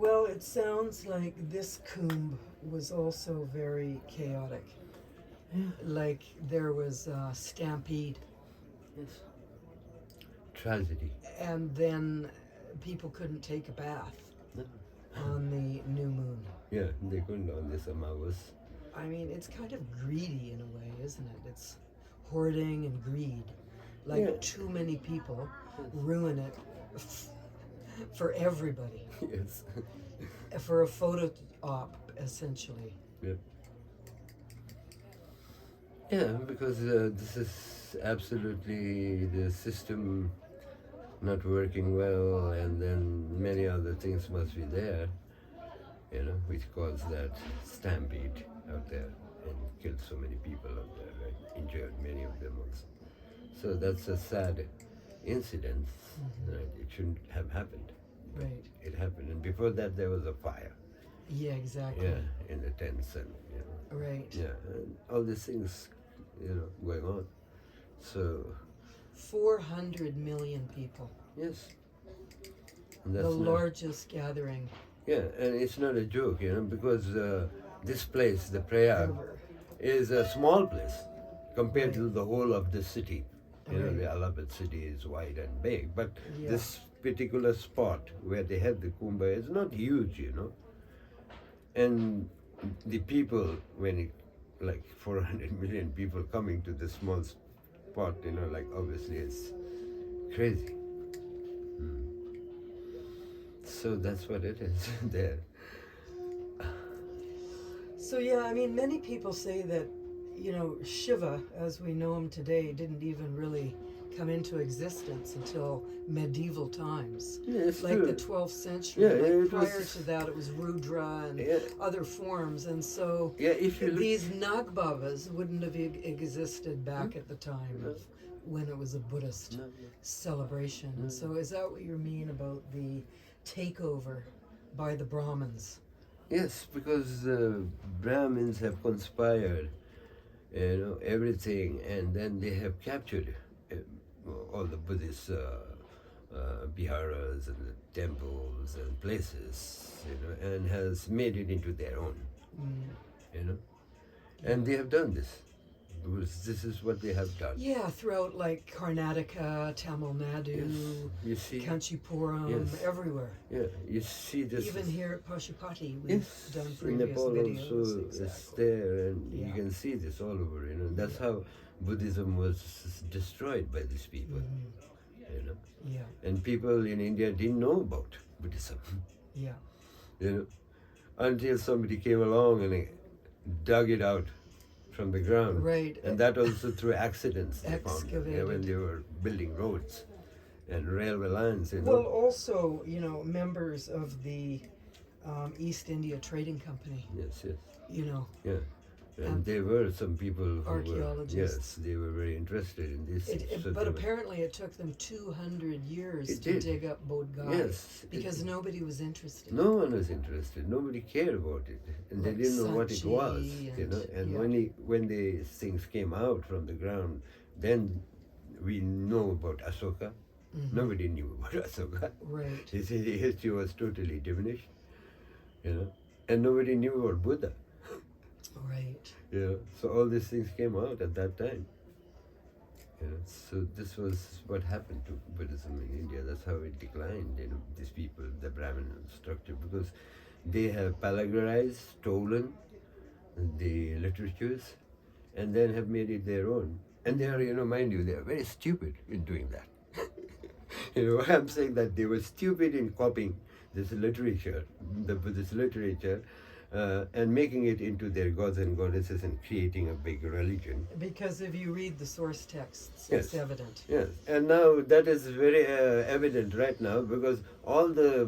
Well, it sounds like this Kumbh was also very chaotic. Like there was a stampede, Yes. Tragedy. and then people couldn't take a bath No. on the new moon. Yeah, they couldn't on this Amawas. I mean, it's kind of greedy in a way, isn't it? It's hoarding and greed. Like Yeah. too many people ruin it for everybody, Yes. for a photo op, essentially. Yeah. Yeah, because this is absolutely the system not working well, and then many other things must be there, which caused that stampede out there and killed so many people out there, right? Injured many of them also. So that's a sad incident, right? It shouldn't have happened. Right. It happened, and before that there was a fire. Yeah, exactly. Yeah, in the tents and Right. yeah, and all these things, going on. So 400 million people. yes, and The largest gathering yeah, and it's not a joke, because this place, the Prayag, ever. is a small place compared to the whole of the city. Right. The Allahabad city is wide and big, but Yeah. this particular spot where they have the Kumbha is not huge, and the people, when it, like 400 million people coming to this small spot, like obviously it's crazy. So that's what it is there. So yeah, I mean, many people say that, Shiva, as we know him today, didn't even really come into existence until medieval times. Yeah, it's like true. the 12th century. Yeah, like it prior was- to that, it was Rudra and Yeah. other forms. And so Yeah, if you look, these Nagbabas wouldn't have existed back at the time of when it was a Buddhist No, celebration. No. So is that what you mean about the takeover by the Brahmins? yes, because the Brahmins have conspired, everything, and then they have captured all the Buddhist biharas and the temples and places, and has made it into their own, and they have done this because this is what they have done. Yeah, throughout like Karnataka, Tamil Nadu, You see, Kanchipuram, Yes. everywhere. yeah, you see this. Even here at Pashupati, we've Yes, done in previous Nepal videos. also it's Exactly. there, and Yeah. you can see this all over. That's how Buddhism was destroyed by these people. Yeah, And people in India didn't know about Buddhism, yeah. until somebody came along and dug it out from the ground. Right. And that also through accidents they found it, when Excavated. they were building roads and railway lines. Well, also, members of the East India Trading Company, Yes, yes, yeah. And And there were some people who were, archaeologists. yes, they were very interested in this. So but they were- apparently it took them 200 years It to did. dig up Bodh Gaya Yes, it because did. nobody was interested. No one was interested. Nobody cared about it, and they Like didn't know what it Sanchi was. and- And yeah. when these things came out from the ground, then we know about Asoka. Mhm. Nobody knew about Asoka. Right. His history was totally diminished. And nobody knew about Buddha. Right. So all these things came out at that time. So this was what happened to Buddhism in India. That's how it declined. These people, the Brahmin structure, because they have plagiarized, stolen the literatures, and then have made it their own. And they are, mind you, they are very stupid in doing that. I'm saying that they were stupid in copying this literature, the Buddhist literature, and making it into their gods and goddesses and creating a big religion. Because if you read the source texts, Yes. it's evident. Yes, and now that is very evident right now, because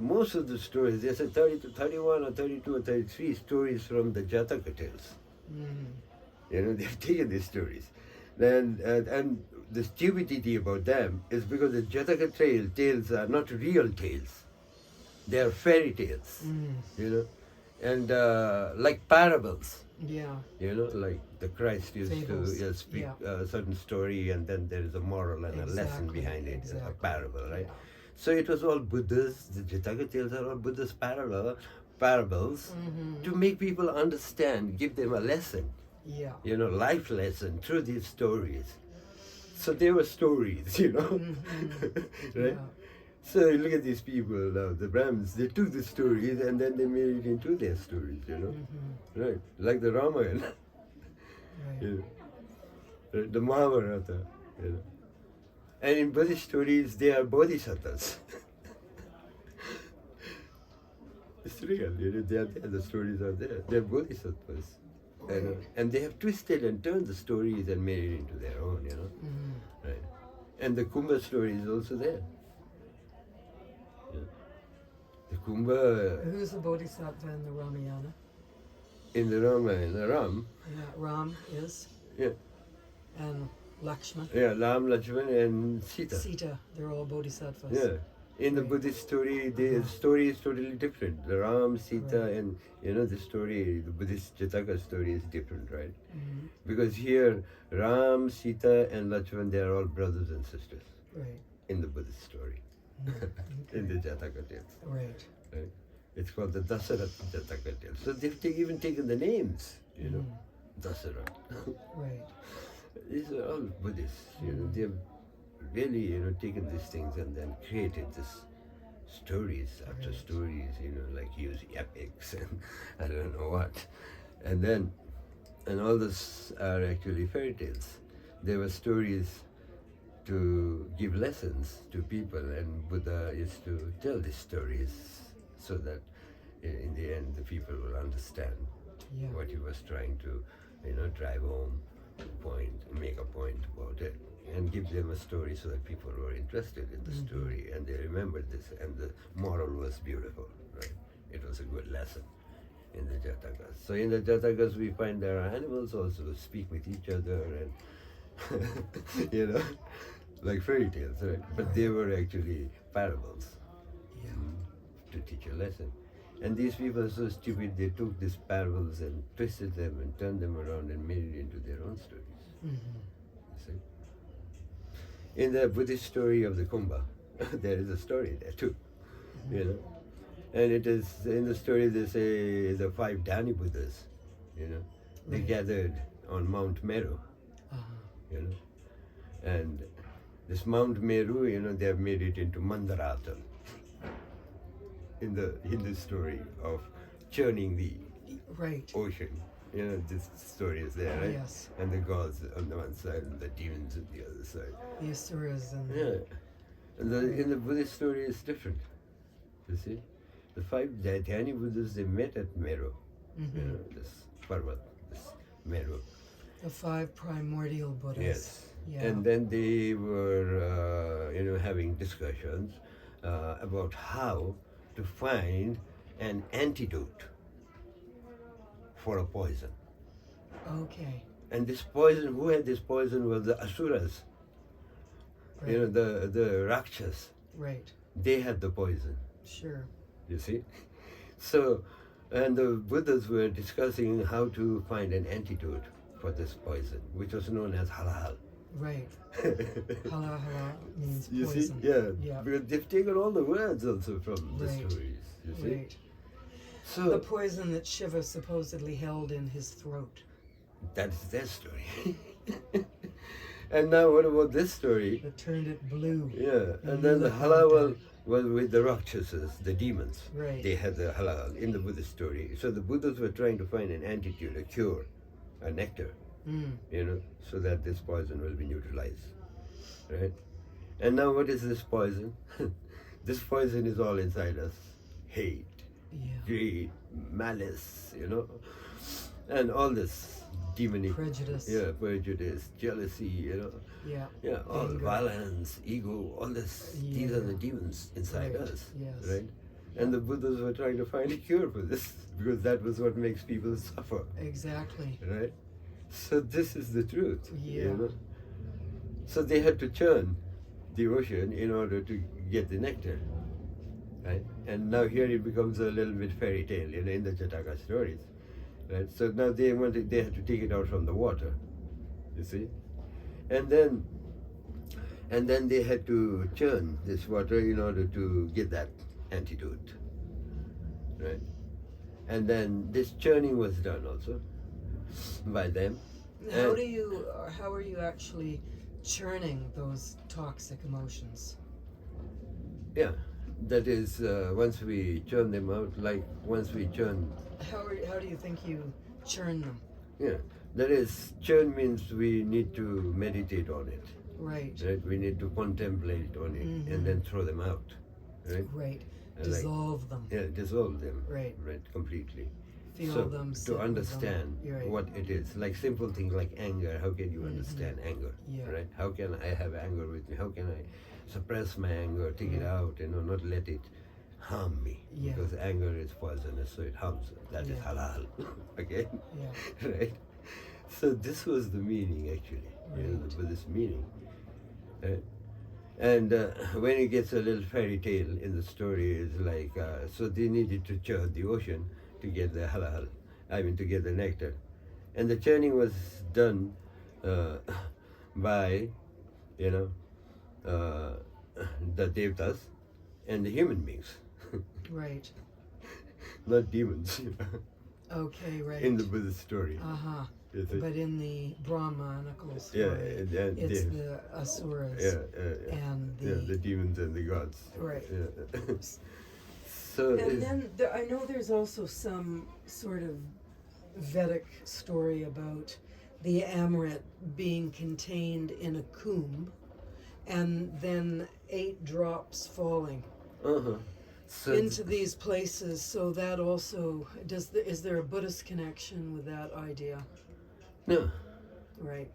most of the stories, there's a 30 to 31 or 32 or 33 stories from the Jataka tales. Mm. They've taken these stories. And the stupidity about them is because the Jataka tales are not real tales. They are fairy tales, Mm. and like parables. Yeah. Like the Christ used Fables. to speak Yeah. a certain story, and then there is a moral and a lesson Exactly, behind it, a exactly. parable, right? Yeah. So it was all Buddhist, the Jataka tales are all Buddhist parables to make people understand, give them a lesson, Yeah. life lesson through these stories. So they were stories, right? Yeah. So look at these people now, the Brahmins, they took the stories and then they made it into their stories, right? Like the Ramayana, Right. Right? The Mahabharata, And in Buddhist stories, they are bodhisattvas. It's real, they are there, the stories are there. They're bodhisattvas. Right. And they have twisted and turned the stories and made it into their own, Right. And the Kumbha story is also there. The Kumbha Who's the Bodhisattva in the Ramayana? in the Ramayana, Ram, Yeah, Ram is. yeah, And Lakshman. yeah, Ram, Lakshman, and Sita. Sita, they're all bodhisattvas. Yeah. In the Right. Buddhist story, the story is totally different. The Ram, Sita, Right. and the story, the Buddhist Jataka story is different, right? Mhm. Because here, Ram, Sita, and Lakshman, they are all brothers and sisters Right. in the Buddhist story, in the Jataka tales. Right. Right? It's called the Dasarat Jataka tales. So they've even taken the names, Dasarat. Right. These are all Buddhists, they've really, taken these things and then created this stories after Right. stories, like huge epics and I don't know what. And all this are actually fairy tales. They were stories to give lessons to people, and Buddha used to tell these stories so that in the end the people will understand Yeah. what he was trying to, drive home make a point about it, and give them a story so that people were interested in the story and they remembered this, and the moral was beautiful, right? It was a good lesson in the Jatakas. So in the Jatakas we find there are animals also who speak with each other and, like fairy tales, right? But they were actually parables Yeah. to teach a lesson. And these people are so stupid, they took these parables and twisted them and turned them around and made it into their own stories. Mhm. You see? In the Buddhist story of the Kumbha, there is a story there too, And it is, in the story they say the 5 Dhyani Buddhas, they Right. gathered on Mount Meru, Uh-huh. And this Mount Meru, they have made it into Mandaratam. In the Hindu story of churning the Right. ocean. This story is there, right? Yes. And the gods on the one side and the demons on the other side. The Asuras and Yeah. And in the Buddhist story it's different. You see? The 5 Dhyani Buddhas, they met at Meru. This Parvat, this Meru. the 5 primordial Buddhas. Yes. Yeah. And then they were, having discussions about how to find an antidote for a poison. Okay. And this poison, who had this poison was the Asuras, Right. the Rakshas. Right. They had the poison, Sure. you see. So, and the Buddhas were discussing how to find an antidote for this poison, which was known as halal. Right. Hala hala means You poison. see, yeah, Yeah. because they've taken all the words also from the Right. stories, you see. Right. So The poison that Shiva supposedly held in his throat. that's their story. And now what about this story? That turned it blue. Yeah, And and then you the look halal like was with the Rakshasas, the demons. Right. They had the halal in the Buddhist story. So the Buddhas were trying to find an antidote, a cure, a nectar, so that this poison will be neutralized. Right? And now what is this poison? This poison is all inside us. Hate, Yeah. greed, malice, and all this demonic, Prejudice. prejudice, jealousy, Yeah. all Anger. violence, ego, all this. These are the Yeah. demons inside Right, us, yes. right? And the Buddhas were trying to find a cure for this because that was what makes people suffer, Exactly. right? So this is the truth, Yeah. So they had to churn the ocean in order to get the nectar, right? And now here it becomes a little bit fairy tale, in the Jataka stories, right? So now they had to take it out from the water, you see, and then and then they had to churn this water in order to get that antidote, right? And then this churning was done also by them. How are you actually churning those toxic emotions? Yeah, that is once we churn them out, like once we churn. How do you think you churn them? Yeah, that is, churn means we need to meditate on it. Right. Right, we need to contemplate on it and then throw them out. Right. Right. Like, Dissolve them. yeah, dissolve them. Right. Right, completely. Feel so them. to understand Right. what it is, like simple things like anger. How can you understand anger? Yeah. Right. How can I have anger with me? How can I suppress my anger, take it out, not let it harm me? Yeah. Because anger is poisonous, so it harms. That is halal. Okay. Yeah. Right. So this was the meaning actually. Right. The Buddhist meaning. Right? And when it gets a little fairy tale in the story, is like, so they needed to churn the ocean to get the halal, to get the nectar. And the churning was done by, the Devotees and the human beings, Right. not demons, Okay, right. in the Buddhist story. Uh-huh. You see? But in the Brahmanical story, Yeah, and it's they- the asuras and the demons and the gods. right. Yeah. So And then I know there's also some sort of Vedic story about the Amrit being contained in a kumb and then 8 drops falling so into these places. So that also, is there a Buddhist connection with that idea? no. Right.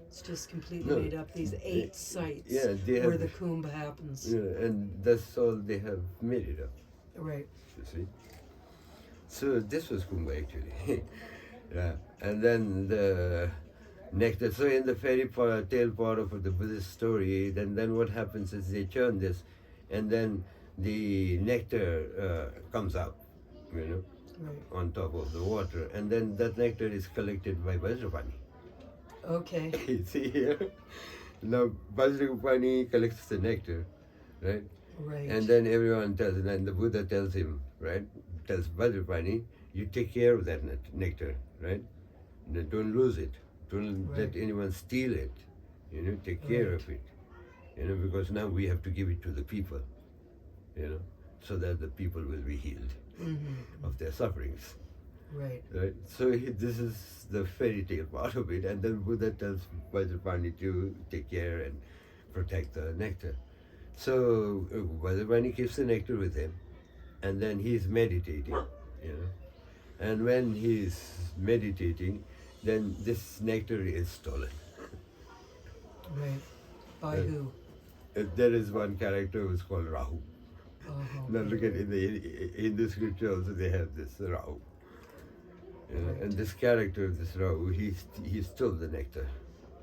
It's just completely No. made up. These 8 sites Yeah, they where have- the kumbh happens. Yeah, and that's all they have made it up. Right. You see. So this was Kumbha actually. Yeah, and then the nectar. So in the fairy tale part of the Buddhist story, then what happens is they churn this, and then the nectar comes out, Right. on top of the water, and then that nectar is collected by Vajrapani. Okay. You see here? Now Vajrapani collects the nectar, right? Right. And then everyone tells, and the Buddha tells him, right? Tells Vajrapani, you take care of that nectar, right? Don't lose it. Don't Right. let anyone steal it. Take care Right. of it. Because now we have to give it to the people, so that the people will be healed of their sufferings. Right. Right? So this is the fairy tale part of it, and then Buddha tells Vajrapani to take care and protect the nectar. So Vajrapani keeps the nectar with him, and then he's meditating, and when he's meditating, then this nectar is stolen. Right. By who? There is one character who's called Rahu. Oh, Now look at in the scripture also they have this Rahu. And this character, this Rahu, he stole the nectar,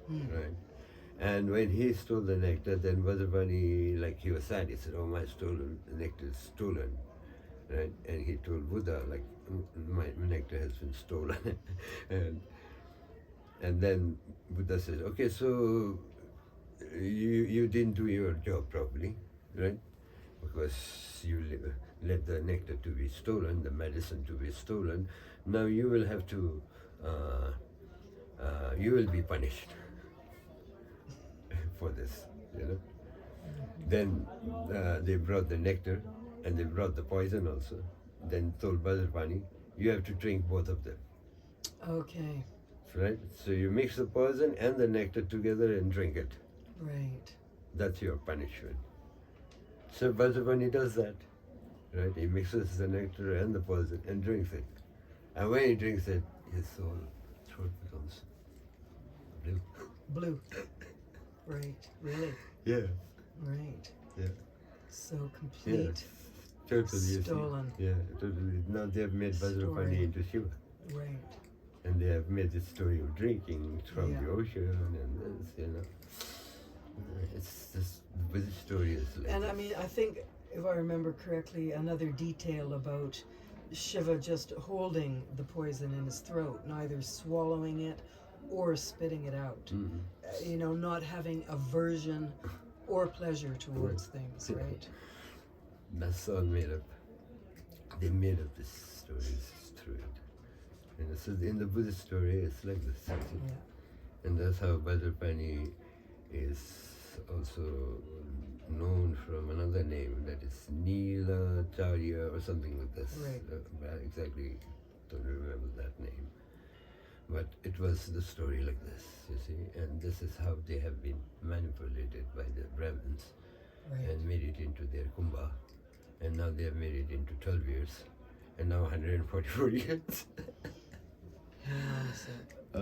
right? And when he stole the nectar, then Vajrapani, like he was sad. He said, "Oh, my nectar is stolen," right? And he told Buddha, like, my nectar has been stolen, and then Buddha says, "Okay, so you didn't do your job properly, right? Because you let the nectar to be stolen, the medicine to be stolen. Now you will have to, you will be punished for this, Then they brought the nectar and they brought the poison also. Then told Vajrapani, you have to drink both of them, Okay. right? So you mix the poison and the nectar together and drink it. Right. That's your punishment. So Vajrapani does that, right? He mixes the nectar and the poison and drinks it. And when he drinks it, his soul throat becomes blue. Blue. Right. Really. Yeah, Right. yeah, So yeah. complete. Totally. you see. Stolen. Yeah, totally. Now they have made Story. Vajrapani into Shiva. Right. And they have made the story of drinking from Yeah. the ocean and this, It's this Buddhist story is like And this. I mean, I think, if I remember correctly, another detail about Shiva just holding the poison in his throat, neither swallowing it or spitting it out. Mhm. Not having aversion or pleasure towards things, right? That's all made up. They made up these stories through it. You know, so in the Buddhist story, it's like this. You see? Yeah. And that's how Bhadrapani is also known from another name, that is Neela Charya or something like this. Right. I exactly don't remember that name. But it was the story like this, you see, and this is how they have been manipulated by the Brahmins Right. and made it into their Kumbha. And now they have made it into 12 years, and now 144 years. Yeah, so